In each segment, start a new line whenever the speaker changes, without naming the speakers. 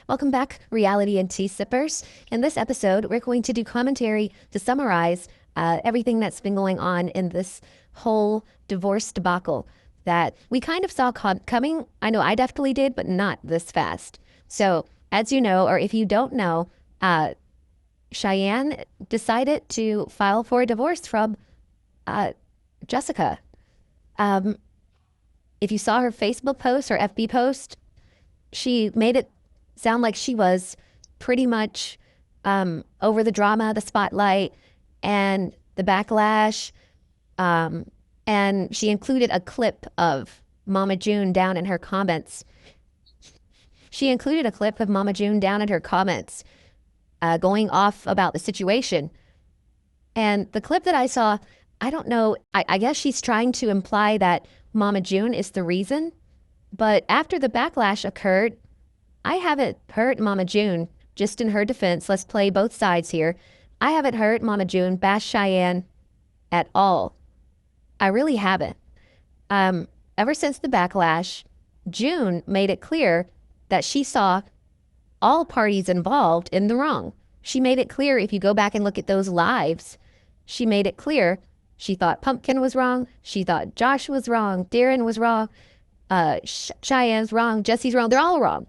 Welcome back, reality and tea sippers. In this episode, we're going to do commentary to summarize everything that's been going on in this whole divorce debacle that we kind of saw coming. I know I definitely did, but not this fast. So, as you know, or if you don't know, Cheyenne decided to file for a divorce from Jessica. If you saw her Facebook post or FB post, she made it sound like she was pretty much over the drama, the spotlight, and the backlash. And she included a clip of Mama June down in her comments. Going off about the situation. And the clip that I saw, I don't know, I guess she's trying to imply that Mama June is the reason. But after the backlash occurred, I haven't heard Mama June, just in her defense, let's play both sides here. I haven't heard Mama June bash Cheyenne at all. I really haven't. Ever since the backlash, June made it clear that she saw all parties involved in the wrong. She made it clear, if you go back and look at those lives, she made it clear she thought Pumpkin was wrong. She thought Josh was wrong. Darren was wrong. Cheyenne's wrong. Jesse's wrong. They're all wrong.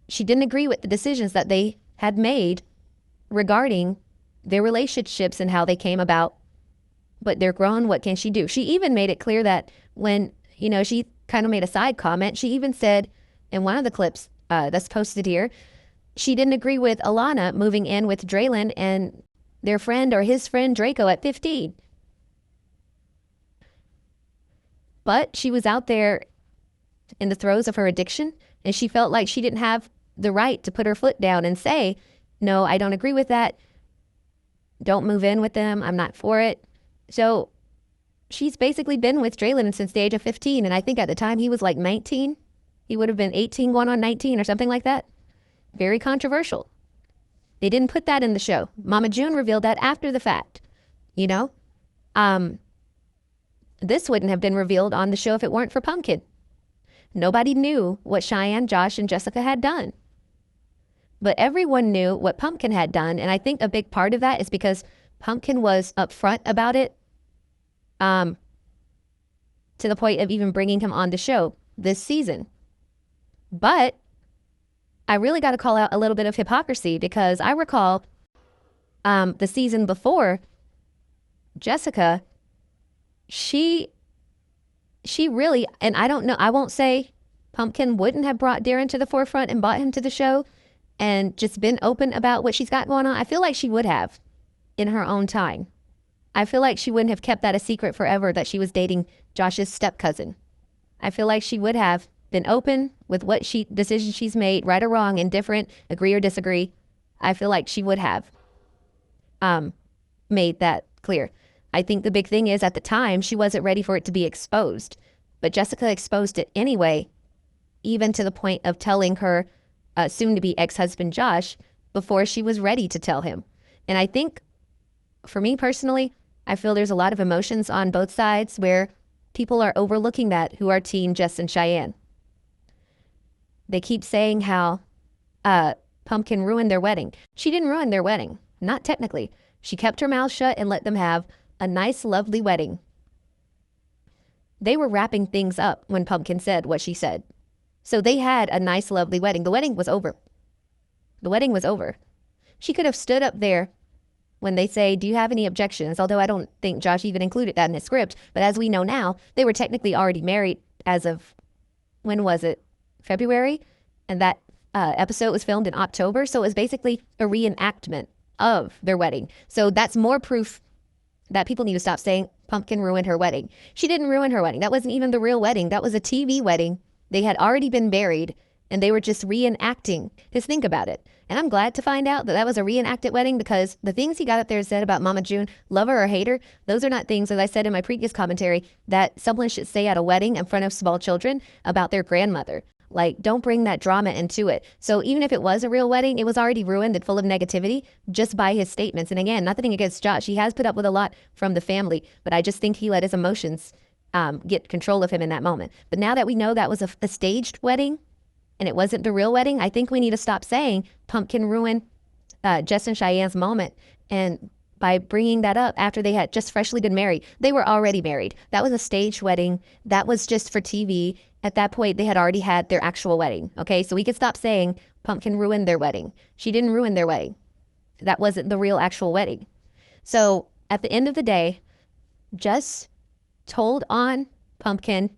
She didn't agree with the decisions that they had made regarding their relationships and how they came about. But they're grown. What can she do? She even made it clear that when, she kind of made a side comment, she even said in one of the clips that's posted here, she didn't agree with Alana moving in with Draylon and their friend or his friend Draco at 15. But she was out there in the throes of her addiction, and she felt like she didn't have the right to put her foot down and say, no, I don't agree with that. Don't move in with them. I'm not for it. So she's basically been with Draylon since the age of 15. And I think at the time he was like 19. He would have been 18 going on 19 or something like that. Very controversial. They didn't put that in the show. Mama June revealed that after the fact. This wouldn't have been revealed on the show if it weren't for Pumpkin. Nobody knew what Cheyenne, Josh, and Jessica had done. But everyone knew what Pumpkin had done. And I think a big part of that is because Pumpkin was upfront about it, to the point of even bringing him on the show this season. But I really got to call out a little bit of hypocrisy, because I recall the season before, Jessica, she really, and I don't know, I won't say Pumpkin wouldn't have brought Darren to the forefront and brought him to the show and just been open about what she's got going on. I feel like she would have in her own time. I feel like she wouldn't have kept that a secret forever, that she was dating Josh's step-cousin. I feel like she would have been open with what decisions she's made, right or wrong, indifferent, agree or disagree. I feel like she would have made that clear. I think the big thing is, at the time, she wasn't ready for it to be exposed. But Jessica exposed it anyway, even to the point of telling her soon-to-be ex-husband Josh before she was ready to tell him. And I think, for me personally, I feel there's a lot of emotions on both sides where people are overlooking that who are Team Jess and Cheyenne. They keep saying how Pumpkin ruined their wedding. She didn't ruin their wedding. Not technically. She kept her mouth shut and let them have a nice, lovely wedding. They were wrapping things up when Pumpkin said what she said. So they had a nice, lovely wedding. The wedding was over. She could have stood up there when they say, do you have any objections? Although I don't think Josh even included that in his script. But as we know now, they were technically already married as of, when was it? February? And that episode was filmed in October. So it was basically a reenactment of their wedding. So that's more proof that people need to stop saying Pumpkin ruined her wedding. She didn't ruin her wedding. That wasn't even the real wedding. That was a TV wedding. They had already been married, and they were just reenacting. Just think about it. And I'm glad to find out that that was a reenacted wedding, because the things he got up there and said about Mama June, love her or hate her, those are not things, as I said in my previous commentary, that someone should say at a wedding in front of small children about their grandmother. Like, don't bring that drama into it. So even if it was a real wedding, it was already ruined and full of negativity just by his statements. And again, nothing against Josh. He has put up with a lot from the family, but I just think he let his emotions get control of him in that moment. But now that we know that was a staged wedding and it wasn't the real wedding, I think we need to stop saying Pumpkin ruined Jess and Cheyenne's moment. And by bringing that up after they had just freshly been married, they were already married. That was a staged wedding. That was just for TV. At that point, they had already had their actual wedding. Okay, so we could stop saying Pumpkin ruined their wedding. She didn't ruin their wedding. That wasn't the real actual wedding. So at the end of the day, Jess told on Pumpkin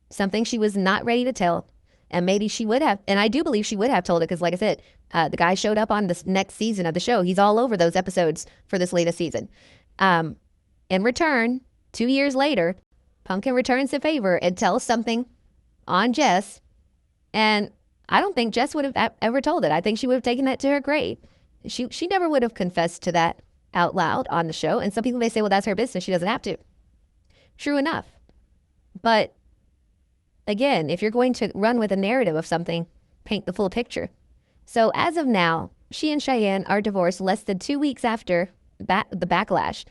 something she was not ready to tell. And maybe she would have, and I do believe she would have told it because, like I said, the guy showed up on this next season of the show. He's all over those episodes for this latest season. In return, 2 years later, Pumpkin returns the favor and tells something on Jess. And I don't think Jess would have ever told it. I think she would have taken that to her grave. She never would have confessed to that out loud on the show. And some people may say, well, that's her business. She doesn't have to. True enough. But again, if you're going to run with a narrative of something, paint the full picture. So as of now, she and Cheyenne are divorced less than 2 weeks after the backlash.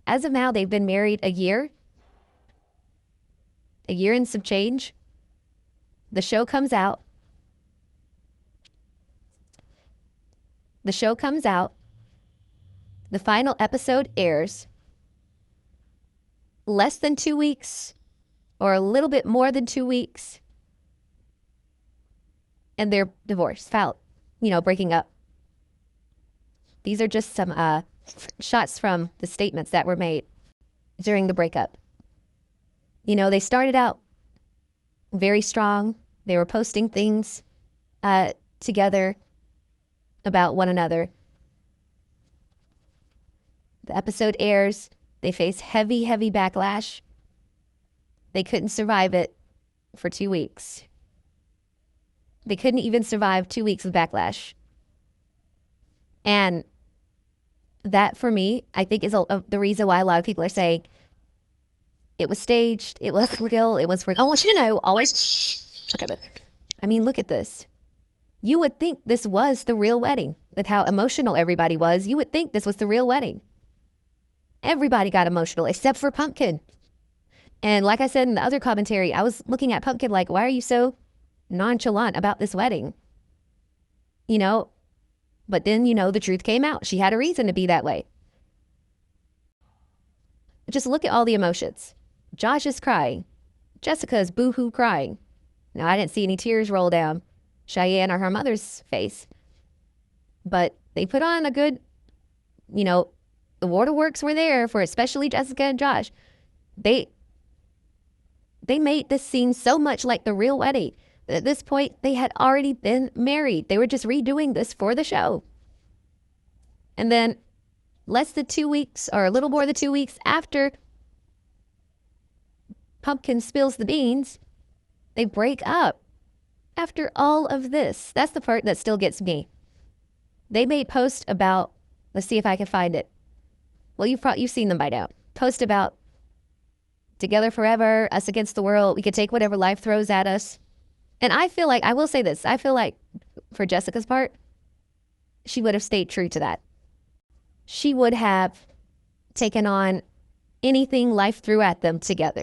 As of now, they've been married a year and some change. The show comes out. The final episode airs less than 2 weeks or a little bit more than 2 weeks. And they're divorced, breaking up. These are just some shots from the statements that were made during the breakup. They started out very strong. They were posting things together about one another. The episode airs. They face heavy, heavy backlash. They couldn't survive it for 2 weeks. They couldn't even survive 2 weeks of backlash. And that, for me, I think is the reason why a lot of people are saying it was staged, it was real, it was real. I want you to know, always. Okay, but I mean, look at this. You would think this was the real wedding. With how emotional everybody was, you would think this was the real wedding. Everybody got emotional except for Pumpkin. And like I said in the other commentary, I was looking at Pumpkin like, why are you so nonchalant about this wedding? But then, the truth came out. She had a reason to be that way. Just look at all the emotions. Josh is crying. Jessica's boo-hoo crying. Now, I didn't see any tears roll down Cheyenne or her mother's face. But they put on a good, the waterworks were there for especially Jessica and Josh. They made this seem so much like the real wedding. At this point, they had already been married. They were just redoing this for the show. And then less than 2 weeks, or a little more than 2 weeks after Pumpkin spills the beans, they break up. After all of this, that's the part that still gets me. They made posts about, let's see if I can find it. Well, you've seen them by now. Post about together forever, us against the world. We could take whatever life throws at us. And I feel like, I will say this, I feel like for Jessica's part, she would have stayed true to that. She would have taken on anything life threw at them together.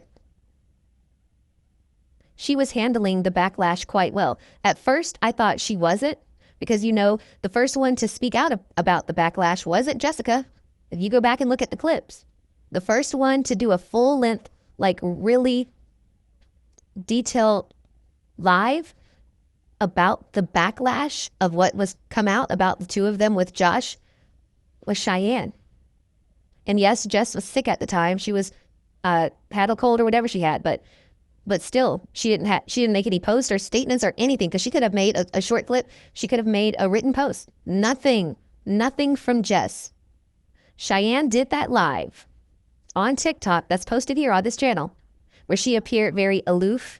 She was handling the backlash quite well. At first, I thought she wasn't, because, the first one to speak out about the backlash wasn't Jessica. If you go back and look at the clips, the first one to do a full length, really detailed live about the backlash of what was come out about the two of them with Josh was Cheyenne. And yes, Jess was sick at the time. She was had a cold or whatever she had, but still, she didn't make any posts or statements or anything, because she could have made a short clip. She could have made a written post. Nothing from Jess. Cheyenne did that live on TikTok that's posted here on this channel, where she appeared very aloof,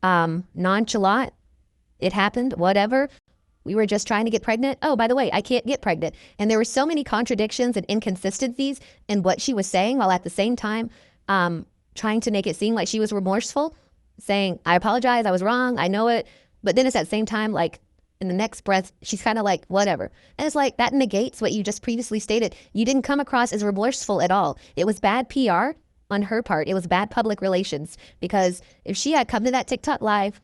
nonchalant. It happened, whatever. We were just trying to get pregnant. Oh, by the way, I can't get pregnant. And there were so many contradictions and inconsistencies in what she was saying, while at the same time trying to make it seem like she was remorseful, saying, I apologize, I was wrong, I know it. But then it's at the same time, in the next breath, she's kind of like, whatever. And it's like, that negates what you just previously stated. You didn't come across as remorseful at all. It was bad PR. on her part. It was bad public relations, because if she had come to that TikTok live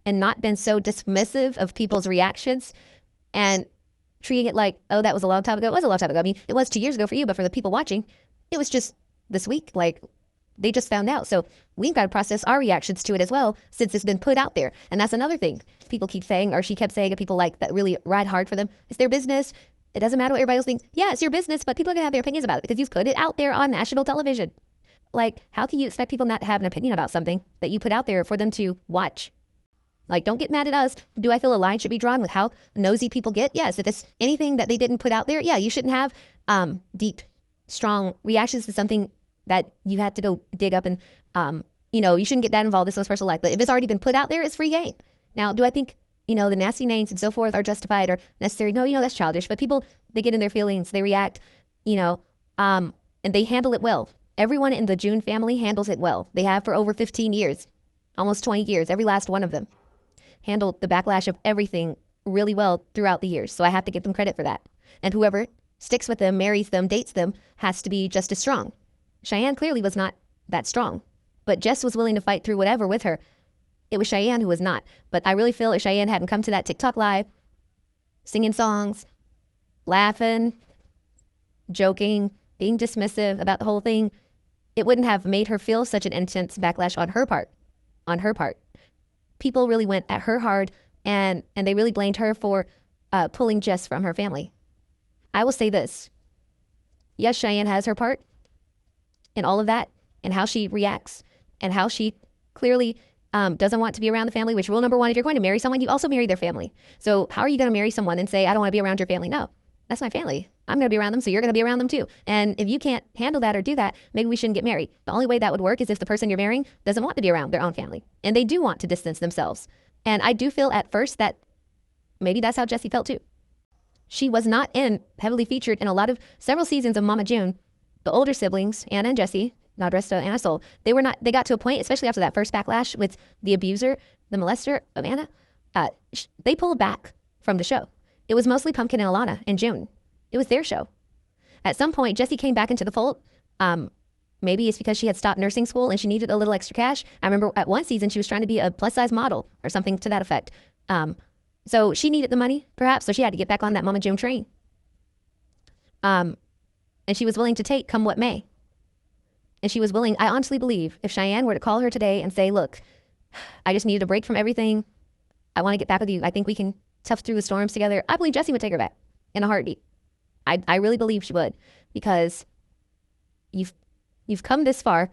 and not been so dismissive of people's reactions and treating it like, oh, that was a long time ago. It was a long time ago. I mean, it was 2 years ago for you, but for the people watching, it was just this week. Like, they just found out. So we've got to process our reactions to it as well, since it's been put out there. And that's another thing people keep saying, or she kept saying, that people like that really ride hard for them. It's their business. It doesn't matter what everybody else thinks. Yeah, it's your business, but people are going to have their opinions about it because you've put it out there on national television. Like, how can you expect people not to have an opinion about something that you put out there for them to watch? Like, don't get mad at us. Do I feel a line should be drawn with how nosy people get? Yes. If it's anything that they didn't put out there, yeah, you shouldn't have deep, strong reactions to something that you had to go dig up and, you shouldn't get that involved in someone's personal life. But if it's already been put out there, it's free game. Now, do I think, the nasty names and so forth are justified or necessary? No, that's childish. But people, they get in their feelings, they react, and they handle it well. Everyone in the June family handles it well. They have for over 15 years, almost 20 years, every last one of them handled the backlash of everything really well throughout the years. So I have to give them credit for that. And whoever sticks with them, marries them, dates them, has to be just as strong. Cheyenne clearly was not that strong, but Jess was willing to fight through whatever with her. It was Cheyenne who was not. But I really feel if Cheyenne hadn't come to that TikTok live, singing songs, laughing, joking, being dismissive about the whole thing, it wouldn't have made her feel such an intense backlash on her part. People really went at her hard, and they really blamed her for pulling Jess from her family. I will say this. Yes, Cheyenne has her part in all of that, and how she reacts, and how she clearly doesn't want to be around the family, which rule number one, if you're going to marry someone, you also marry their family. So how are you going to marry someone and say, I don't want to be around your family? No, that's my family. I'm going to be around them, so you're going to be around them too. And if you can't handle that or do that, maybe we shouldn't get married. The only way that would work is if the person you're marrying doesn't want to be around their own family, and they do want to distance themselves. And I do feel at first that maybe that's how Jessie felt too. She was not heavily featured in several seasons of Mama June. The older siblings, Anna and Jessie, God rest Anna's soul, they got to a point, especially after that first backlash with the abuser, the molester of Anna, they pulled back from the show. It was mostly Pumpkin and Alana and June. It was their show. At some point, Jessie came back into the fold. Maybe it's because she had stopped nursing school and she needed a little extra cash. I remember at one season she was trying to be a plus-size model or something to that effect. So she needed the money, perhaps, so she had to get back on that Mama June train. And she was willing to take come what may. And she was willing, I honestly believe, if Cheyenne were to call her today and say, look, I just needed a break from everything. I want to get back with you. I think we can tough through the storms together. I believe Jessie would take her back in a heartbeat. I really believe she would, because you've come this far.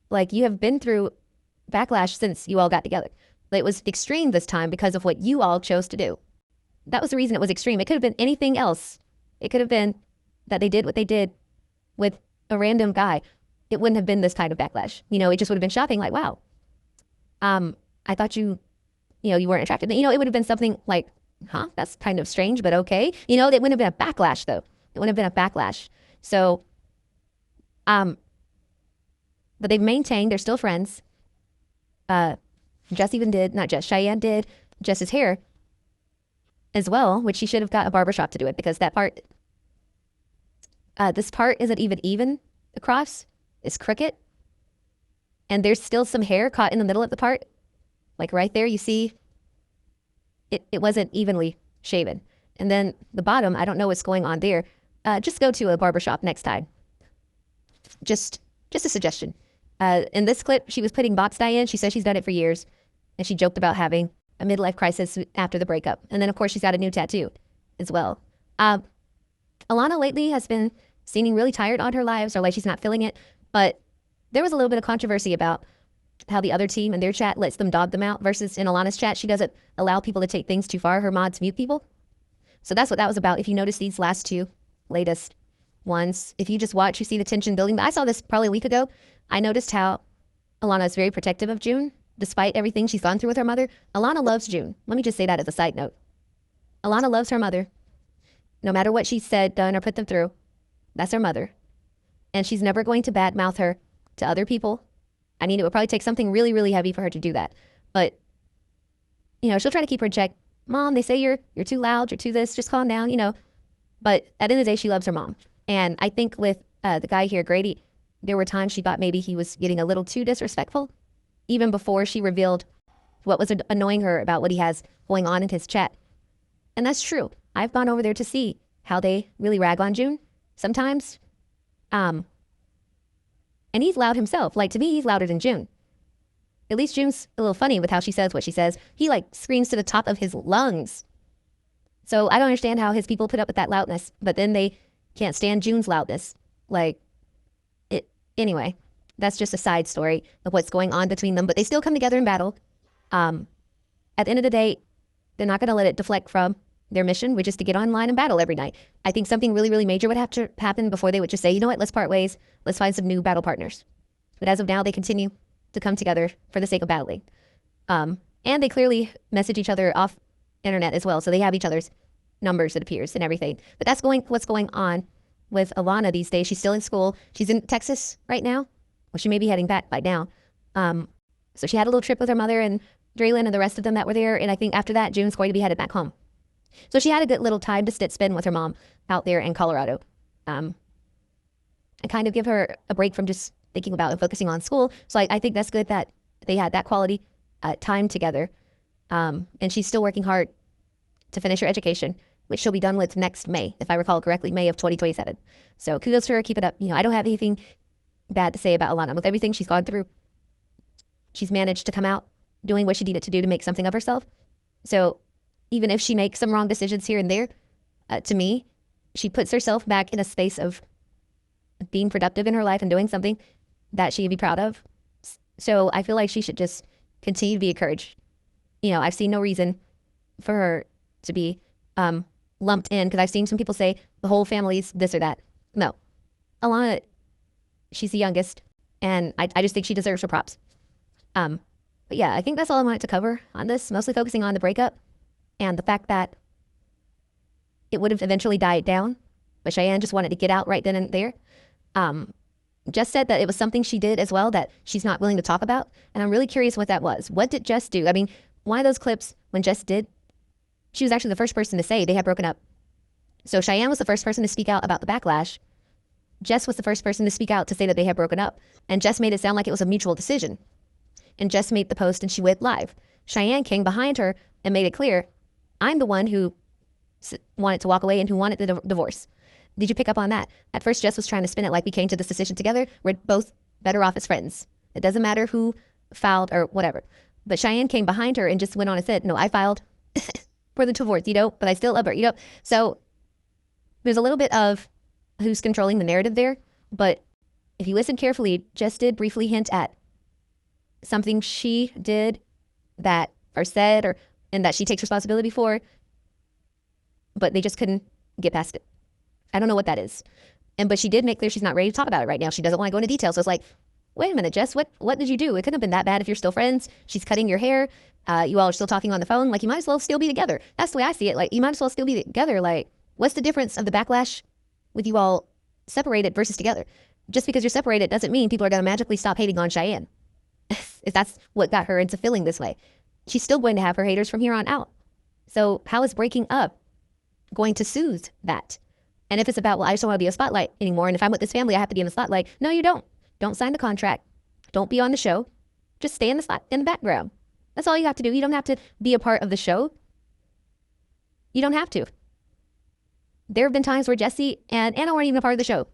Like, you have been through backlash since you all got together. It was extreme this time because of what you all chose to do. That was the reason it was extreme. It could have been anything else. It could have been that they did what they did with a random guy. It wouldn't have been this kind of backlash. It just would have been shocking, like, wow. I thought you weren't attracted. It would have been something like, huh, that's kind of strange, but okay. It wouldn't have been a backlash, though. It wouldn't have been a backlash. So, but they've maintained, they're still friends. Cheyenne did Jess's hair as well, which she should have got a barbershop to do it, because that part, this part isn't even across. It's crooked. And there's still some hair caught in the middle of the part. Like right there, you see, it wasn't evenly shaven. And then the bottom, I don't know what's going on there. Just go to a barbershop next time. Just a suggestion. In this clip, she was putting box dye in. She says she's done it for years. And she joked about having a midlife crisis after the breakup. And then, of course, she's got a new tattoo as well. Alana lately has been seeming really tired on her lives, or like she's not feeling it. But there was a little bit of controversy about how the other team in their chat lets them dog them out, versus in Alana's chat, she doesn't allow people to take things too far. Her mods mute people. So that's what that was about. If you notice these last two latest ones, if you just watch, you see the tension building. But I saw this probably a week ago. I noticed how Alana is very protective of June, despite everything she's gone through with her mother. Alana loves June. Let me just say that as a side note. Alana loves her mother. No matter what she's said, done, or put them through, that's her mother. And she's never going to badmouth her to other people. I mean, it would probably take something really, really heavy for her to do that. But, she'll try to keep her in check. Mom, they say you're too loud, you're too this, just calm down, But at the end of the day, she loves her mom. And I think with the guy here, Grady, there were times she thought maybe he was getting a little too disrespectful, even before she revealed what was annoying her about what he has going on in his chat. And that's true. I've gone over there to see how they really rag on June sometimes. And he's loud himself. Like, to me, he's louder than June. At least June's a little funny with how she says what she says. He, like, screams to the top of his lungs. So I don't understand how his people put up with that loudness, but then they can't stand June's loudness. Like, anyway, that's just a side story of what's going on between them, but they still come together in battle. At the end of the day, they're not going to let it deflect from their mission, which is to get online and battle every night. I think something really, really major would have to happen before they would just say, you know what, let's part ways. Let's find some new battle partners. But as of now, they continue to come together for the sake of battling. And they clearly message each other off internet as well. So they have each other's numbers, it appears, and everything. But that's what's going on with Alana these days. She's still in school. She's in Texas right now. Well, she may be heading back by now. So she had a little trip with her mother and Draylin and the rest of them that were there. And I think after that, June's going to be headed back home. So she had a good little time to spend with her mom out there in Colorado. And kind of give her a break from just thinking about and focusing on school. So I think that's good that they had that quality time together. And she's still working hard to finish her education, which she'll be done with next May, if I recall correctly, May of 2027. So kudos to her, keep it up. You know, I don't have anything bad to say about Alana. With everything she's gone through, she's managed to come out doing what she needed to do to make something of herself. So even if she makes some wrong decisions here and there, to me, she puts herself back in a space of being productive in her life and doing something that she can be proud of. So I feel like she should just continue to be encouraged. You know, I've seen no reason for her to be lumped in, because I've seen some people say the whole family's this or that. No. Alana, she's the youngest, and I just think she deserves her props. But yeah, I think that's all I wanted to cover on this, mostly focusing on the breakup and the fact that it would have eventually died down, but Cheyenne just wanted to get out right then and there. Jess said that it was something she did as well that she's not willing to talk about, and I'm really curious what that was. What did Jess do? I mean, one of those clips when Jess did, she was actually the first person to say they had broken up. So Cheyenne was the first person to speak out about the backlash. Jess was the first person to speak out to say that they had broken up, and Jess made it sound like it was a mutual decision. And Jess made the post and she went live. Cheyenne came behind her and made it clear, I'm the one who wanted to walk away and who wanted the divorce. Did you pick up on that? At first, Jess was trying to spin it like we came to this decision together. We're both better off as friends. It doesn't matter who filed or whatever. But Cheyenne came behind her and just went on and said, no, I filed for the divorce, but I still love her, So there's a little bit of who's controlling the narrative there. But if you listen carefully, Jess did briefly hint at something she did that or said and that she takes responsibility for, but they just couldn't get past it. I don't know what that is. But she did make clear she's not ready to talk about it right now. She doesn't want to go into detail. So it's like, wait a minute, Jess, what did you do? It couldn't have been that bad if you're still friends. She's cutting your hair. You all are still talking on the phone. Like, you might as well still be together. That's the way I see it. Like, you might as well still be together. Like, what's the difference of the backlash with you all separated versus together? Just because you're separated doesn't mean people are going to magically stop hating on Cheyenne. If that's what got her into feeling this way. She's still going to have her haters from here on out. So how is breaking up going to soothe that? And if it's about, well, I just don't want to be in the spotlight anymore, and if I'm with this family, I have to be in the spotlight. No, you don't. Don't sign the contract. Don't be on the show. Just stay in the background. That's all you have to do. You don't have to be a part of the show. You don't have to. There have been times where Jesse and Anna weren't even a part of the show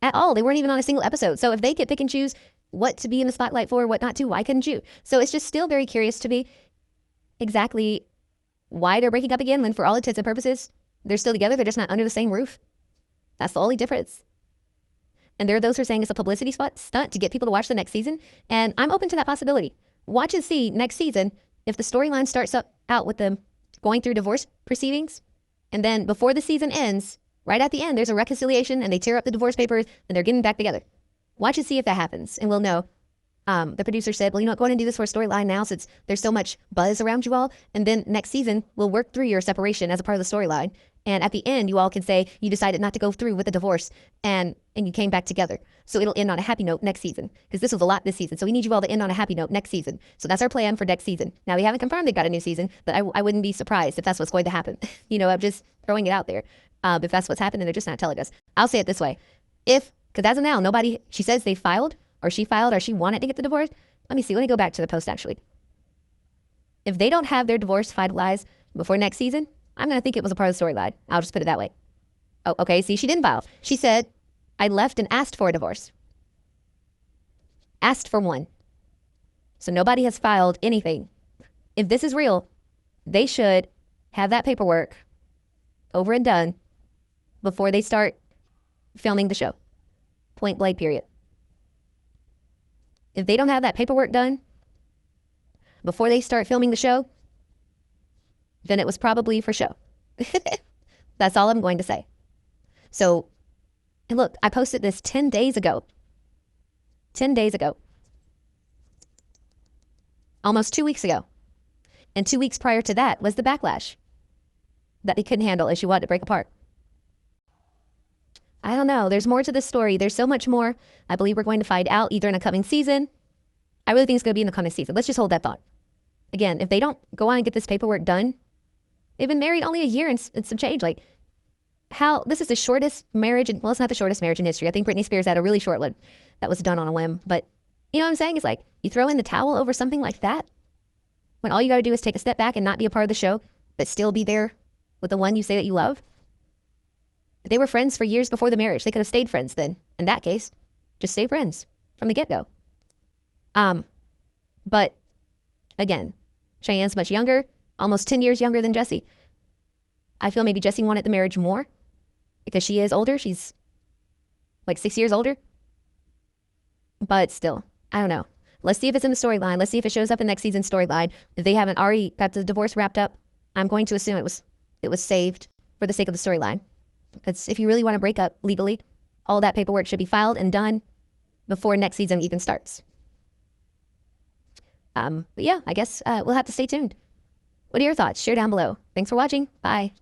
at all. They weren't even on a single episode. So if they could pick and choose what to be in the spotlight for, what not to, why couldn't you? So it's just still very curious to me exactly why they're breaking up again when, for all intents and purposes, they're still together. They're just not under the same roof. That's the only difference. And there are those who are saying it's a publicity stunt to get people to watch the next season. And I'm open to that possibility. Watch and see next season if the storyline starts out with them going through divorce proceedings. And then before the season ends, right at the end, there's a reconciliation and they tear up the divorce papers and they're getting back together. Watch and see if that happens. And we'll know. The producer said, well, go ahead and do this for a storyline now since there's so much buzz around you all. And then next season, we'll work through your separation as a part of the storyline. And at the end, you all can say you decided not to go through with the divorce and you came back together. So it'll end on a happy note next season because this was a lot this season. So we need you all to end on a happy note next season. So that's our plan for next season. Now, we haven't confirmed they got a new season, but I wouldn't be surprised if that's what's going to happen. I'm just throwing it out there. If that's what's happening, they're just not telling us. I'll say it this way. Because as of now, nobody, she says they filed, or she filed, or she wanted to get the divorce. Let me see. Let me go back to the post, actually. If they don't have their divorce finalized before next season, I'm going to think it was a part of the storyline. I'll just put it that way. Oh, okay. See, she didn't file. She said, I left and asked for a divorce. Asked for one. So nobody has filed anything. If this is real, they should have that paperwork over and done before they start filming the show. Point blank, period. If they don't have that paperwork done before they start filming the show, then it was probably for show. That's all I'm going to say. So, and look, I posted this 10 days ago. 10 days ago. Almost 2 weeks ago. And 2 weeks prior to that was the backlash that they couldn't handle as she wanted to break apart. I don't know. There's more to this story. There's so much more. I believe we're going to find out either in a coming season. I really think it's going to be in the coming season. Let's just hold that thought. Again, if they don't go on and get this paperwork done, they've been married only a year and some change. Like, how, this is the shortest marriage, well, it's not the shortest marriage in history. I think Britney Spears had a really short one that was done on a whim. But you know what I'm saying? It's like, you throw in the towel over something like that, when all you got to do is take a step back and not be a part of the show, but still be there with the one you say that you love. They were friends for years before the marriage. They could have stayed friends then. In that case, just stay friends from the get-go. But again, Cheyenne's much younger, almost 10 years younger than Jessie. I feel maybe Jessie wanted the marriage more because she is older. She's like 6 years older. But still, I don't know. Let's see if it's in the storyline. Let's see if it shows up in next season's storyline. If they haven't already got the divorce wrapped up, I'm going to assume it was saved for the sake of the storyline. Because if you really want to break up legally, all that paperwork should be filed and done before next season even starts. But yeah, I guess we'll have to stay tuned. What are your thoughts? Share down below. Thanks for watching. Bye.